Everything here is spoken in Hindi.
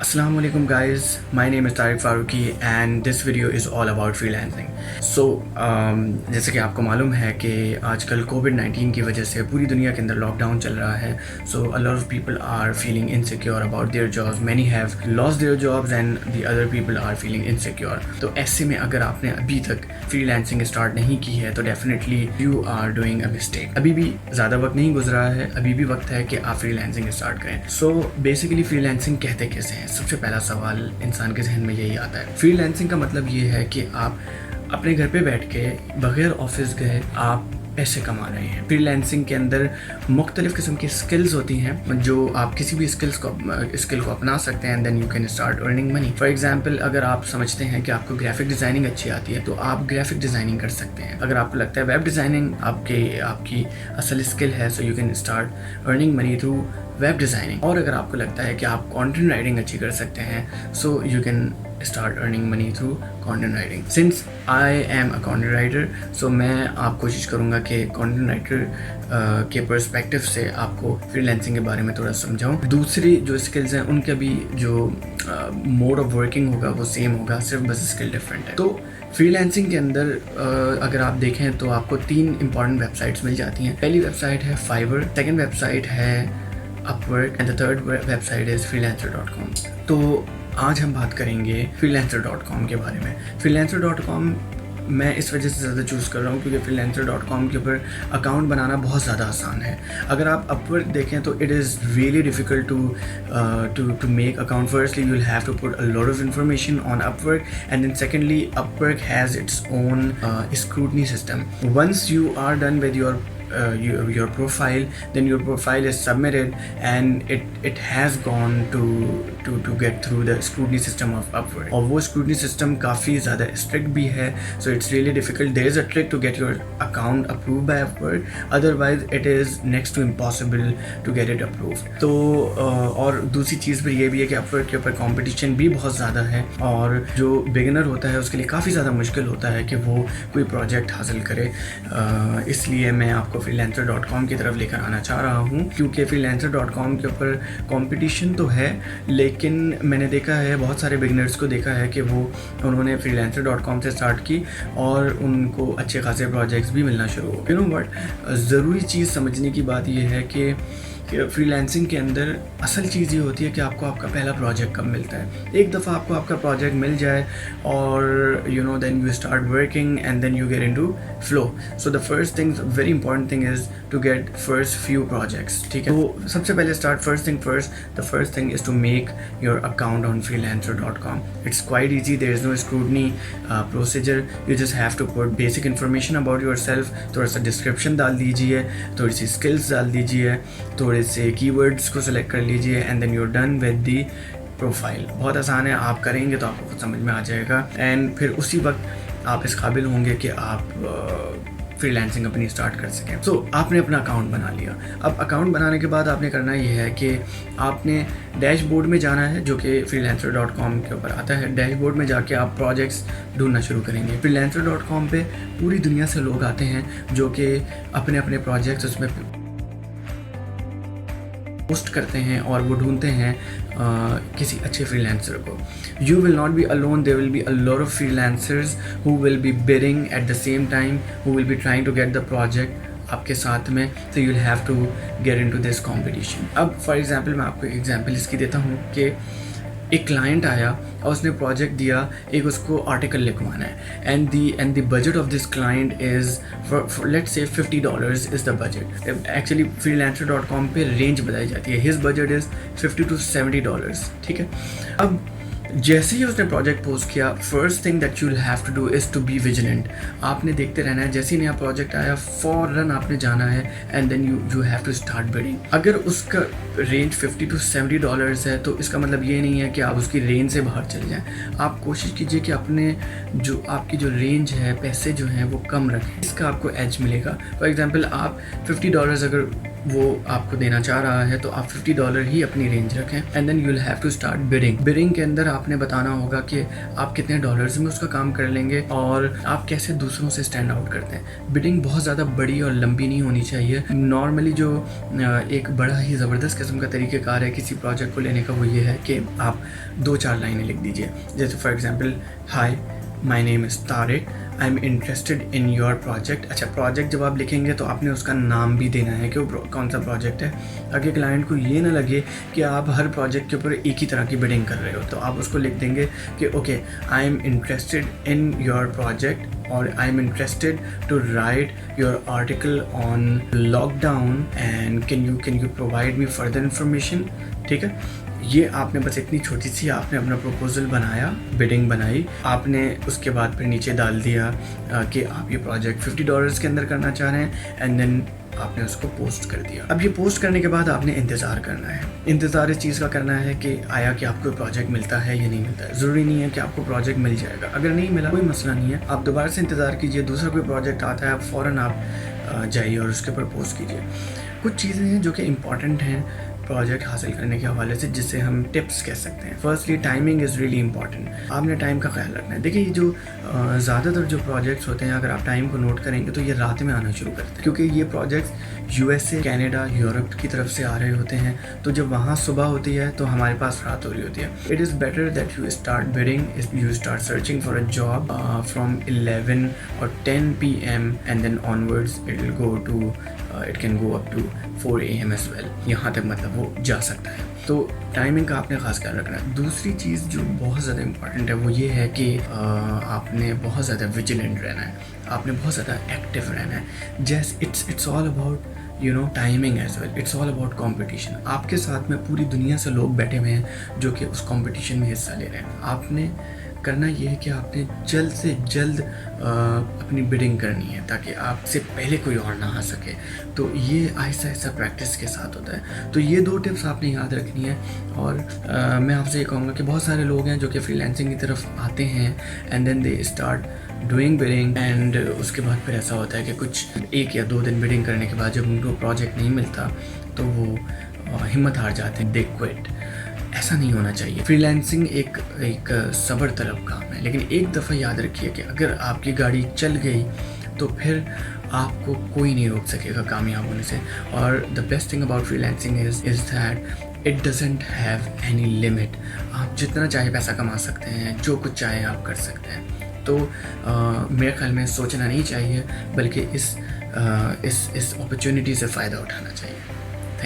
Assalamu alaikum guys, my name is Tariq Faruqi and this video is all about freelancing. So जैसे कि आपको मालूम है कि आजकल कोविड-19 की वजह से पूरी दुनिया के अंदर लॉकडाउन चल रहा है. So a lot of people are feeling insecure about their jobs. Many have lost their jobs and the other people are feeling insecure. तो ऐसे में अगर आपने अभी तक freelancing स्टार्ट नहीं की है तो definitely you are doing a mistake. अभी भी ज़्यादा वक्त नहीं गुजरा है, अभी भी वक्त है कि आप freelancing स्टार्ट करें. So basically freelancing कहते कैसे हैं? सबसे पहला सवाल इंसान के जहन में यही आता है. फ्रीलांसिंग का मतलब ये है कि आप अपने घर पे बैठ के बगैर ऑफिस गए आप पैसे कमा रहे हैं. फ्रीलांसिंग के अंदर मुख्तलिफ़ किस्म की स्किल्स होती हैं जो आप किसी भी स्किल को अपना सकते हैं and then you can start earning money. For example, अगर आप समझते हैं कि आपको ग्राफिक डिज़ाइनिंग अच्छी आती है तो आप ग्राफिक डिज़ाइनिंग कर सकते हैं. अगर आपको लगता है वेब डिज़ाइनिंग आपकी असल स्किल है so you can start earning money through web designing. और अगर आपको लगता है कि आप कंटेंट राइटिंग अच्छी कर सकते हैं so you can start earning money through content writing. Since I am a content writer so मैं आप कोशिश करूँगा कि कंटेंट राइटर के पर्सपेक्टिव से आपको फ्रीलांसिंग के बारे में थोड़ा समझाऊँ. दूसरी जो स्किल्स हैं उनका भी जो मोड ऑफ वर्किंग होगा वो सेम होगा, सिर्फ बस स्किल डिफरेंट है. तो फ्रीलांसिंग के अंदर अगर आप देखें तो आपको 3 इंपॉर्टेंट वेबसाइट्स मिल जाती हैं. पहली वेबसाइट है फाइवर, सेकेंड वेबसाइट है Upwork and the third website is freelancer.com. तो आज हम बात करेंगे freelancer.com के बारे में. freelancer.com मैं इस वजह से ज़्यादा चूज़ कर रहा हूँ क्योंकि freelancer.com के ऊपर अकाउंट बनाना बहुत ज़्यादा आसान है. अगर आप अपवर्क देखें तो it is really difficult to make account. Firstly you will have to put a lot of information on Upwork and then secondly Upwork has its own scrutiny system. Once you are done with your profile, then your profile is submitted and it has gone to get through the scrutiny system of Upwork. और वो scrutiny system काफ़ी ज़्यादा strict भी है, so it's really difficult. There is a trick to get your account approved by Upwork, otherwise it is next to impossible to get it approved. तो और दूसरी चीज़ भी ये भी है कि Upwork के ऊपर competition भी बहुत ज़्यादा है और जो beginner होता है उसके लिए काफ़ी ज़्यादा मुश्किल होता है कि वो कोई project हासिल करे. इसलिए मैं आपको freelancer.com की तरफ लेकर आना चाह रहा हूँ क्योंकि freelancer.com के ऊपर कंपटीशन तो है, लेकिन मैंने देखा है बहुत सारे बिगनर्स को देखा है कि उन्होंने freelancer.com से स्टार्ट की और उनको अच्छे खासे प्रोजेक्ट्स भी मिलना शुरू हो. यू नो बट ज़रूरी चीज़ समझने की बात यह है कि फ्रीलांसिंग के अंदर असल चीज़ ये होती है कि आपको आपका पहला प्रोजेक्ट कब मिलता है. एक दफ़ा आपको आपका प्रोजेक्ट मिल जाए और you know then you start working and then you get into flow. So the first thing, very important thing is to get first few projects. ठीक है, तो सबसे पहले the first thing is to make your account on freelancer.com. It's quite easy, there is no scrutiny procedure. You just have to put basic information about yourself, थोड़ा सा डिस्क्रिप्शन डाल दीजिए, थोड़ी सी स्किल्स डाल दीजिए, थोड़े से कीवर्ड्स को सिलेक्ट कर लीजिए and then you done with the profile. बहुत आसान है, आप करेंगे तो आपको खुद समझ में आ जाएगा एंड फिर उसी वक्त आप इस काबिल होंगे कि आप फ्रीलांसिंग अपनी स्टार्ट कर सकें. सो आपने अपना अकाउंट बना लिया. अब अकाउंट बनाने के बाद आपने करना ये है कि आपने डैशबोर्ड में जाना है जो कि freelancer.com के ऊपर आता है. डैशबोर्ड में जाके आप प्रोजेक्ट्स ढूंढना शुरू करेंगे. freelancer.com पे पूरी दुनिया से लोग आते हैं जो कि अपने अपने प्रोजेक्ट्स उसमें पोस्ट करते हैं और वो ढूंढते हैं किसी अच्छे फ्रीलांसर को. You will not be alone, there will be a lot of freelancers who will be bidding at the same time, who will be trying to get the project आपके साथ में. तो you will have to get into this competition. अब फॉर एग्जांपल मैं आपको एग्जांपल इसकी देता हूँ कि एक क्लाइंट आया और उसने प्रोजेक्ट दिया, एक उसको आर्टिकल लिखवाना है and the budget of this client is let's say $50 is the budget. Actually freelancer.com पे रेंज बताई जाती है. His budget is $50 to $70. ठीक है, अब जैसे ही उसने प्रोजेक्ट पोस्ट किया, first thing that you will have to do is to be vigilant. आपने देखते रहना है. जैसे ही नया प्रोजेक्ट आया फ़ौरन आपने जाना है and then you have to start bidding. अगर उसका रेंज $50 to $70 है तो इसका मतलब ये नहीं है कि आप उसकी रेंज से बाहर चले जाएं. आप कोशिश कीजिए कि आपकी जो रेंज है, पैसे जो हैं वो कम रखें. इसका आपको एज मिलेगा. फॉर एग्जांपल आप $50 अगर वो आपको देना चाह रहा है, तो आप $50 ही अपनी रेंज रखें and then you will have to start bidding. Bidding के अंदर आपने बताना होगा कि आप कितने डॉलर्स में उसका काम कर लेंगे और आप कैसे दूसरों से स्टैंड आउट करते हैं। बिडिंग बहुत ज़्यादा बड़ी और लंबी नहीं होनी चाहिए। नॉर्मली जो एक बड़ा ही ज़बरदस्त किस्म का तरीक़ेकार है किसी प्रोजेक्ट को लेने का, वो ये है कि आप 2-4 लाइनें लिख दीजिए। जैसे for example, hi my name is Tariq, I am interested in your project. अच्छा, प्रोजेक्ट जब आप लिखेंगे तो आपने उसका नाम भी देना है कि वो कौन सा प्रोजेक्ट है, ताकि क्लाइंट को ये ना लगे कि आप हर प्रोजेक्ट के ऊपर एक ही तरह की बिडिंग कर रहे हो। तो आप उसको लिख देंगे कि okay, I am interested in your project और I am interested to write your article on lockdown and can you provide me further information. ठीक है, ये आपने बस इतनी छोटी सी आपने अपना प्रपोजल बनाया, बिडिंग बनाई, आपने उसके बाद फिर नीचे डाल दिया कि आप ये प्रोजेक्ट $50 के अंदर करना चाह रहे हैं एंड देन आपने उसको पोस्ट कर दिया। अब ये पोस्ट करने के बाद आपने इंतज़ार करना है। इंतज़ार इस चीज़ का करना है कि आया कि आपको प्रोजेक्ट मिलता है या नहीं मिलता है। ज़रूरी नहीं है कि आपको प्रोजेक्ट मिल जाएगा, अगर नहीं मिला कोई मसला नहीं है, आप दोबारा से इंतज़ार कीजिए, दूसरा कोई प्रोजेक्ट आता है आप फ़ौरन आप जाइए और उसके ऊपर पोस्ट कीजिए। कुछ चीज़ें हैं जो कि इम्पॉर्टेंट हैं प्रोजेक्ट हासिल करने के हवाले से, जिससे हम टिप्स कह सकते हैं। Firstly, timing is really important. आपने टाइम का ख्याल रखना है। देखिए, ये जो ज़्यादातर जो प्रोजेक्ट्स होते हैं, अगर आप टाइम को नोट करेंगे तो ये रात में आना शुरू करते हैं, क्योंकि ये प्रोजेक्ट्स USA, कनाडा, यूरोप की तरफ से आ रहे होते हैं। तो जब वहाँ सुबह होती है तो हमारे पास रात हो रही होती है। It is better that you start bidding, you start searching for a job from 11 और 10 PM and then onwards it will go to it can go up to 4 AM as well. यहाँ तक मतलब वो जा सकता है। तो टाइमिंग का आपने खास ख्याल रखना है। दूसरी चीज़ जो बहुत ज़्यादा इम्पॉर्टेंट है वो ये है कि आपने बहुत ज़्यादा विजिलेंट रहना है, आपने बहुत ज़्यादा एक्टिव रहना है। जैसे it's all about timing as well, it's all about competition. आपके साथ में पूरी दुनिया से लोग बैठे हुए हैं जो कि उस कंपटीशन में हिस्सा ले रहे हैं। आपने करना ये है कि आपने जल्द से जल्द अपनी बिडिंग करनी है, ताकि आपसे पहले कोई और ना आ सके। तो ये आहिस्ता आहिस्ता प्रैक्टिस के साथ होता है। तो ये 2 टिप्स आपने याद रखनी है। और मैं आपसे ये कहूँगा कि बहुत सारे लोग हैं जो कि फ्रीलांसिंग की तरफ आते हैं and then they start doing bidding एंड उसके बाद फिर ऐसा होता है कि कुछ 1 या 2 दिन बिडिंग करने के बाद जब उनको प्रोजेक्ट नहीं मिलता तो वो हिम्मत हार जाते हैं, दे क्विट। ऐसा नहीं होना चाहिए। फ्रीलांसिंग एक सब्र तलब काम है, लेकिन एक दफ़ा याद रखिए कि अगर आपकी गाड़ी चल गई तो फिर आपको कोई नहीं रोक सकेगा कामयाब होने से। और the best thing about freelancing is that it doesn't have any limit. आप जितना चाहे पैसा कमा सकते हैं, जो कुछ चाहे आप कर सकते हैं। तो मेरे ख्याल में सोचना नहीं चाहिए, बल्कि इस अपॉर्चुनिटी से फ़ायदा उठाना चाहिए।